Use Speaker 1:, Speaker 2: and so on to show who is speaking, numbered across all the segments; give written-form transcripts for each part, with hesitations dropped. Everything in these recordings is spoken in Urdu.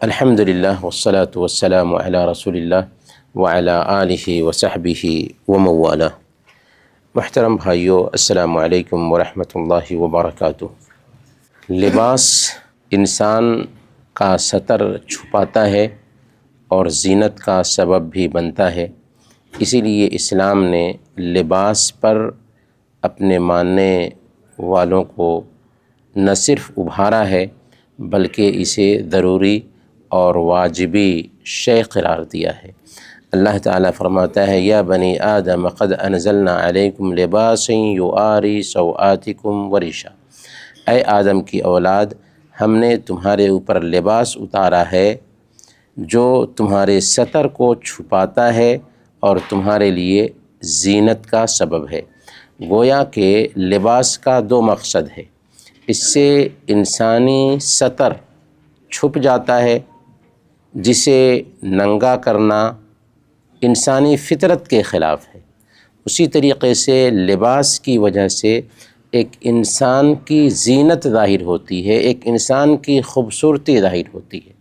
Speaker 1: الحمدللہ والصلاة والسلام علی رسول اللہ وعلی آلہ وصحبہ ومن والہ۔ محترم بھائیو، السلام علیکم ورحمۃ اللہ وبرکاتہ۔ لباس انسان کا ستر چھپاتا ہے اور زینت کا سبب بھی بنتا ہے، اسی لیے اسلام نے لباس پر اپنے ماننے والوں کو نہ صرف ابھارا ہے بلکہ اسے ضروری اور واجبی شے قرار دیا ہے۔ اللہ تعالیٰ فرماتا ہے، یا بنی آدم قد انزلنا علیکم لباسا یواری سوآتکم ورشا۔ اے آدم کی اولاد، ہم نے تمہارے اوپر لباس اتارا ہے جو تمہارے ستر کو چھپاتا ہے اور تمہارے لیے زینت کا سبب ہے۔ گویا کہ لباس کا دو مقصد ہے، اس سے انسانی ستر چھپ جاتا ہے جسے ننگا کرنا انسانی فطرت کے خلاف ہے۔ اسی طریقے سے لباس کی وجہ سے ایک انسان کی زینت ظاہر ہوتی ہے، ایک انسان کی خوبصورتی ظاہر ہوتی ہے۔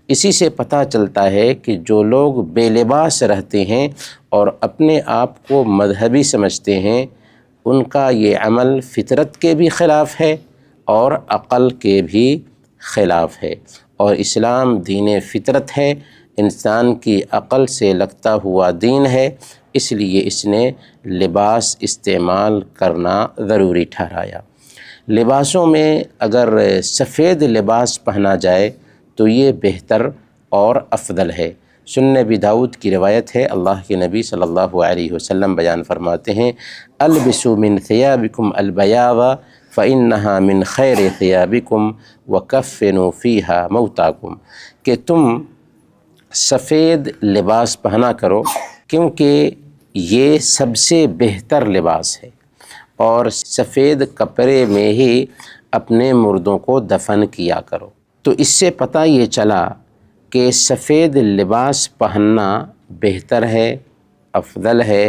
Speaker 1: اسی سے پتہ چلتا ہے کہ جو لوگ بے لباس رہتے ہیں اور اپنے آپ کو مذہبی سمجھتے ہیں، ان کا یہ عمل فطرت کے بھی خلاف ہے اور عقل کے بھی خلاف ہے، اور اسلام دین فطرت ہے، انسان کی عقل سے لگتا ہوا دین ہے، اس لیے اس نے لباس استعمال کرنا ضروری ٹھہرایا۔ لباسوں میں اگر سفید لباس پہنا جائے تو یہ بہتر اور افضل ہے۔ سنن ابی داؤد کی روایت ہے، اللہ کے نبی صلی اللہ علیہ وسلم بیان فرماتے ہیں، البسوا من ثيابكم البياض فإنها من خیر ثيابكم وكفنوا فيها موتاكم، کہ تم سفید لباس پہنا کرو کیونکہ یہ سب سے بہتر لباس ہے، اور سفید کپڑے میں ہی اپنے مردوں کو دفن کیا کرو۔ تو اس سے پتہ یہ چلا کہ سفید لباس پہننا بہتر ہے، افضل ہے،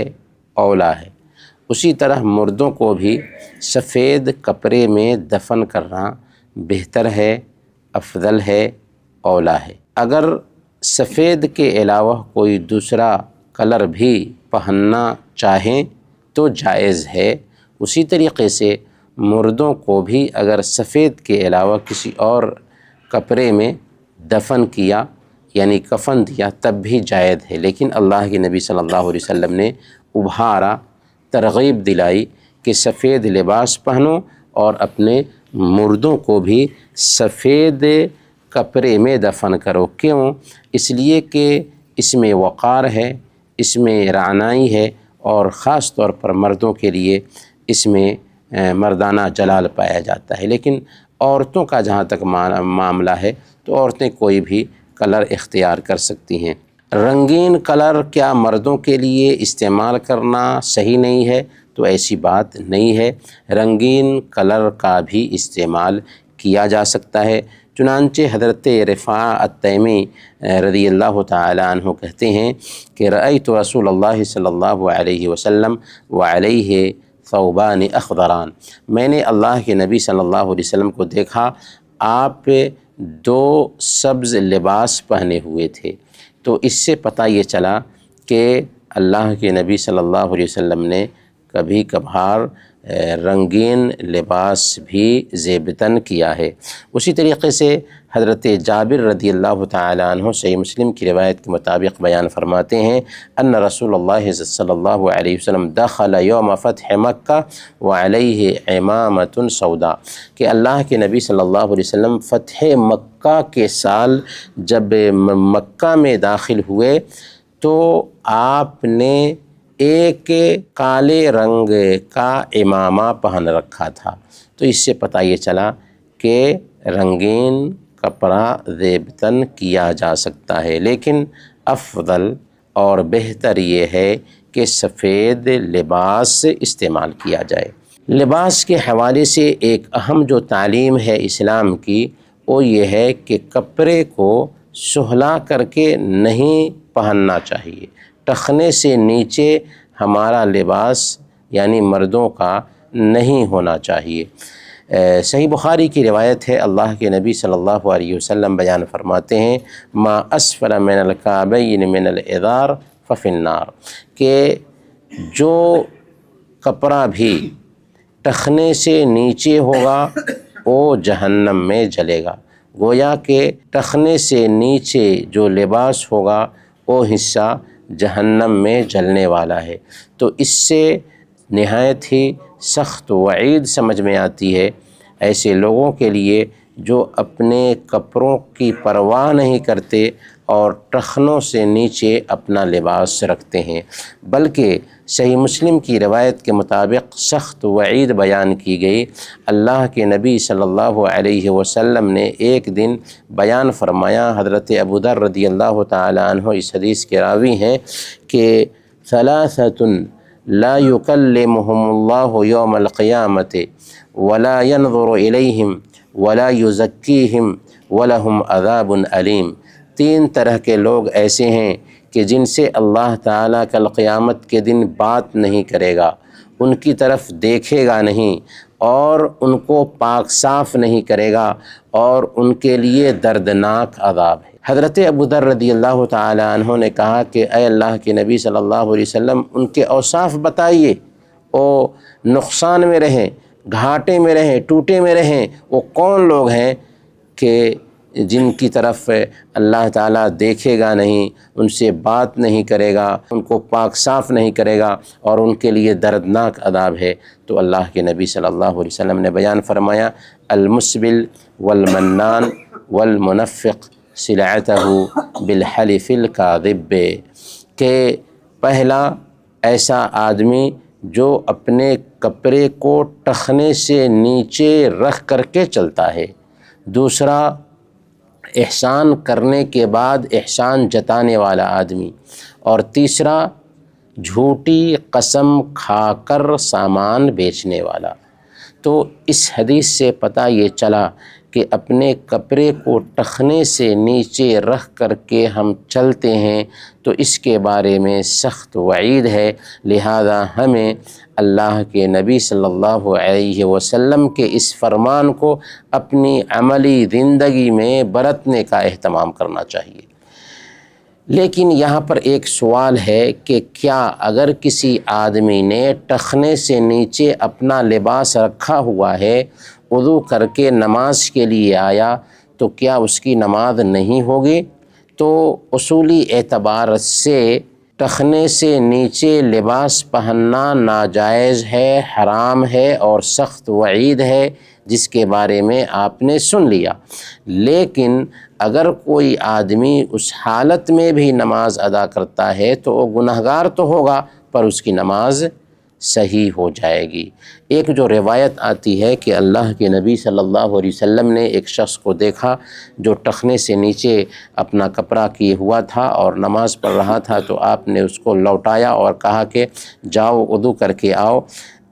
Speaker 1: اولیٰ ہے۔ اسی طرح مردوں کو بھی سفید کپڑے میں دفن کرنا بہتر ہے، افضل ہے، اولیٰ ہے۔ اگر سفید کے علاوہ کوئی دوسرا کلر بھی پہننا چاہیں تو جائز ہے۔ اسی طریقے سے مردوں کو بھی اگر سفید کے علاوہ کسی اور کپڑے میں دفن کیا یعنی کفن دیا تب بھی جائز ہے، لیکن اللہ کے نبی صلی اللہ علیہ وسلم نے ابھارا، ترغیب دلائی کہ سفید لباس پہنو اور اپنے مردوں کو بھی سفید کپڑے میں دفن کرو۔ کیوں؟ اس لیے کہ اس میں وقار ہے، اس میں رعنائی ہے، اور خاص طور پر مردوں کے لیے اس میں مردانہ جلال پایا جاتا ہے۔ لیکن عورتوں کا جہاں تک معاملہ ہے تو عورتیں کوئی بھی کلر اختیار کر سکتی ہیں۔ رنگین کلر کیا مردوں کے لیے استعمال کرنا صحیح نہیں ہے؟ تو ایسی بات نہیں ہے، رنگین کلر کا بھی استعمال کیا جا سکتا ہے۔ چنانچہ حضرت رفاعہ التیمی رضی اللہ تعالیٰ عنہ کہتے ہیں کہ رأیت رسول اللہ صلی اللہ علیہ وسلم وعلیہ ثوبان اخضران، میں نے اللہ کے نبی صلی اللہ علیہ وسلم کو دیکھا، آپ دو سبز لباس پہنے ہوئے تھے۔ تو اس سے پتہ یہ چلا کہ اللہ کے نبی صلی اللہ علیہ وسلم نے کبھی کبھار رنگین لباس بھی زیب تن کیا ہے۔ اسی طریقے سے حضرت جابر رضی اللہ تعالیٰ عنہ صحیح مسلم کی روایت کے مطابق بیان فرماتے ہیں، ان رسول اللہ صلی اللہ علیہ وسلم دخل یوم فتح مکہ وعلیہ عمامۃ سوداء، کہ اللہ کے نبی صلی اللہ علیہ وسلم فتح مکہ کے سال جب مکہ میں داخل ہوئے تو آپ نے ایک کالے رنگ کا عمامہ پہن رکھا تھا۔ تو اس سے پتہ یہ چلا کہ رنگین کپڑا زیب تن کیا جا سکتا ہے، لیکن افضل اور بہتر یہ ہے کہ سفید لباس استعمال کیا جائے۔ لباس کے حوالے سے ایک اہم جو تعلیم ہے اسلام کی، وہ یہ ہے کہ کپڑے کو سہلا کر کے نہیں پہننا چاہیے۔ ٹخنے سے نیچے ہمارا لباس یعنی مردوں کا نہیں ہونا چاہیے۔ صحیح بخاری کی روایت ہے، اللہ کے نبی صلی اللہ علیہ وسلم بیان فرماتے ہیں ما اسفل من الکعبین من الازار ففی النار، کہ جو کپڑا بھی ٹخنے سے نیچے ہوگا وہ جہنم میں جلے گا۔ گویا کہ ٹخنے سے نیچے جو لباس ہوگا وہ حصہ جہنم میں جلنے والا ہے۔ تو اس سے نہایت ہی سخت وعید سمجھ میں آتی ہے ایسے لوگوں کے لیے جو اپنے کپڑوں کی پرواہ نہیں کرتے اور ٹخنوں سے نیچے اپنا لباس رکھتے ہیں، بلکہ صحیح مسلم کی روایت کے مطابق سخت وعید بیان کی گئی۔ اللہ کے نبی صلی اللہ علیہ وسلم نے ایک دن بیان فرمایا، حضرت ابوذر رضی اللہ تعالی عنہ اس حدیث کے راوی ہیں، کہ ثلاثۃ لا یکلمہم اللہ یوم القیامۃ ولا ينظر الیہم ولا یزکیہم ولہم عذاب علیم۔ تین طرح کے لوگ ایسے ہیں کہ جن سے اللہ تعالیٰ کل قیامت کے دن بات نہیں کرے گا، ان کی طرف دیکھے گا نہیں، اور ان کو پاک صاف نہیں کرے گا، اور ان کے لیے دردناک عذاب ہے۔ حضرت ابوذر رضی اللہ تعالی عنہ نے کہا کہ اے اللہ کے نبی صلی اللہ علیہ وسلم، ان کے اوصاف بتائیے، وہ نقصان میں رہیں، گھاٹے میں رہیں، ٹوٹے میں رہیں، وہ کون لوگ ہیں کہ جن کی طرف اللہ تعالیٰ دیکھے گا نہیں، ان سے بات نہیں کرے گا، ان کو پاک صاف نہیں کرے گا، اور ان کے لیے دردناک عذاب ہے؟ تو اللہ کے نبی صلی اللہ علیہ وسلم نے بیان فرمایا المسبل والمنان والمنفق سلعتہ بالحلف الکاذب، کہ پہلا ایسا آدمی جو اپنے کپڑے کو ٹخنے سے نیچے رکھ کر کے چلتا ہے، دوسرا احسان کرنے کے بعد احسان جتانے والا آدمی، اور تیسرا جھوٹی قسم کھا کر سامان بیچنے والا۔ تو اس حدیث سے پتہ یہ چلا کہ اپنے کپڑے کو ٹخنے سے نیچے رکھ کر کے ہم چلتے ہیں تو اس کے بارے میں سخت وعید ہے، لہذا ہمیں اللہ کے نبی صلی اللہ علیہ وسلم کے اس فرمان کو اپنی عملی زندگی میں برتنے کا اہتمام کرنا چاہیے۔ لیکن یہاں پر ایک سوال ہے کہ کیا اگر کسی آدمی نے ٹخنے سے نیچے اپنا لباس رکھا ہوا ہے، وضو کر کے نماز کے لیے آیا، تو کیا اس کی نماز نہیں ہوگی؟ تو اصولی اعتبار سے ٹخنے سے نیچے لباس پہننا ناجائز ہے، حرام ہے اور سخت وعید ہے، جس کے بارے میں آپ نے سن لیا۔ لیکن اگر کوئی آدمی اس حالت میں بھی نماز ادا کرتا ہے تو وہ گنہگار تو ہوگا، پر اس کی نماز صحیح ہو جائے گی۔ ایک جو روایت آتی ہے کہ اللہ کے نبی صلی اللہ علیہ وسلم نے ایک شخص کو دیکھا جو ٹخنے سے نیچے اپنا کپڑا کیے ہوا تھا اور نماز پڑھ رہا تھا، تو آپ نے اس کو لوٹایا اور کہا کہ جاؤ وضو کر کے آؤ،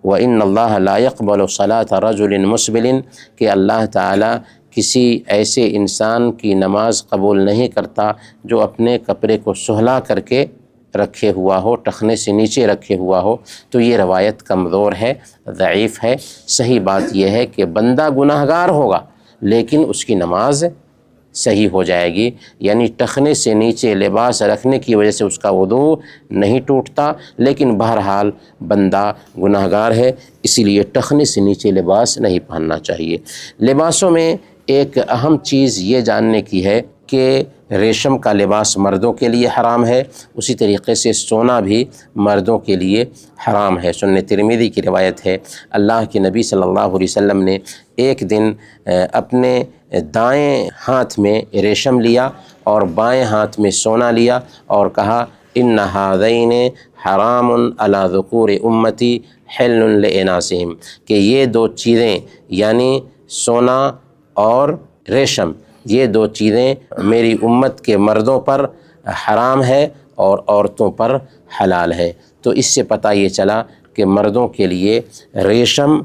Speaker 1: وَإِنَّ اللَّهَ لَا يَقْبَلُ صَلَاةَ رَجُلٍ مُسْبِلٍ، کہ اللہ تعالیٰ کسی ایسے انسان کی نماز قبول نہیں کرتا جو اپنے کپڑے کو سہلا کر کے رکھے ہوا ہو، ٹخنے سے نیچے رکھے ہوا ہو۔ تو یہ روایت کمزور ہے، ضعیف ہے۔ صحیح بات یہ ہے کہ بندہ گناہگار ہوگا لیکن اس کی نماز صحیح ہو جائے گی، یعنی ٹخنے سے نیچے لباس رکھنے کی وجہ سے اس کا وضو نہیں ٹوٹتا، لیکن بہرحال بندہ گناہگار ہے، اسی لیے ٹخنے سے نیچے لباس نہیں پہننا چاہیے۔ لباسوں میں ایک اہم چیز یہ جاننے کی ہے کہ ریشم کا لباس مردوں کے لیے حرام ہے، اسی طریقے سے سونا بھی مردوں کے لیے حرام ہے۔ سنن ترمذی کی روایت ہے، اللہ کے نبی صلی اللہ علیہ وسلم نے ایک دن اپنے دائیں ہاتھ میں ریشم لیا اور بائیں ہاتھ میں سونا لیا اور کہا ان ہذین حرام علی ذکور امتی حل لاناسہم، کہ یہ دو چیزیں یعنی سونا اور ریشم، یہ دو چیزیں میری امت کے مردوں پر حرام ہے اور عورتوں پر حلال ہے۔ تو اس سے پتہ یہ چلا کہ مردوں کے لیے ریشم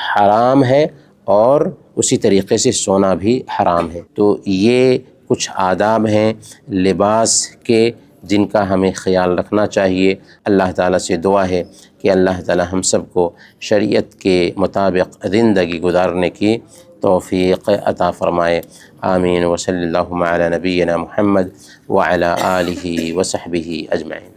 Speaker 1: حرام ہے اور اسی طریقے سے سونا بھی حرام ہے۔ تو یہ کچھ آداب ہیں لباس کے جن کا ہمیں خیال رکھنا چاہیے۔ اللہ تعالیٰ سے دعا ہے کہ اللہ تعالی ہم سب کو شریعت کے مطابق زندگی گزارنے کی توفیق عطا فرمائے۔ آمین۔ وصلی اللہم علی نبینا محمد وعلی آلہ وصحبہ اجمعین۔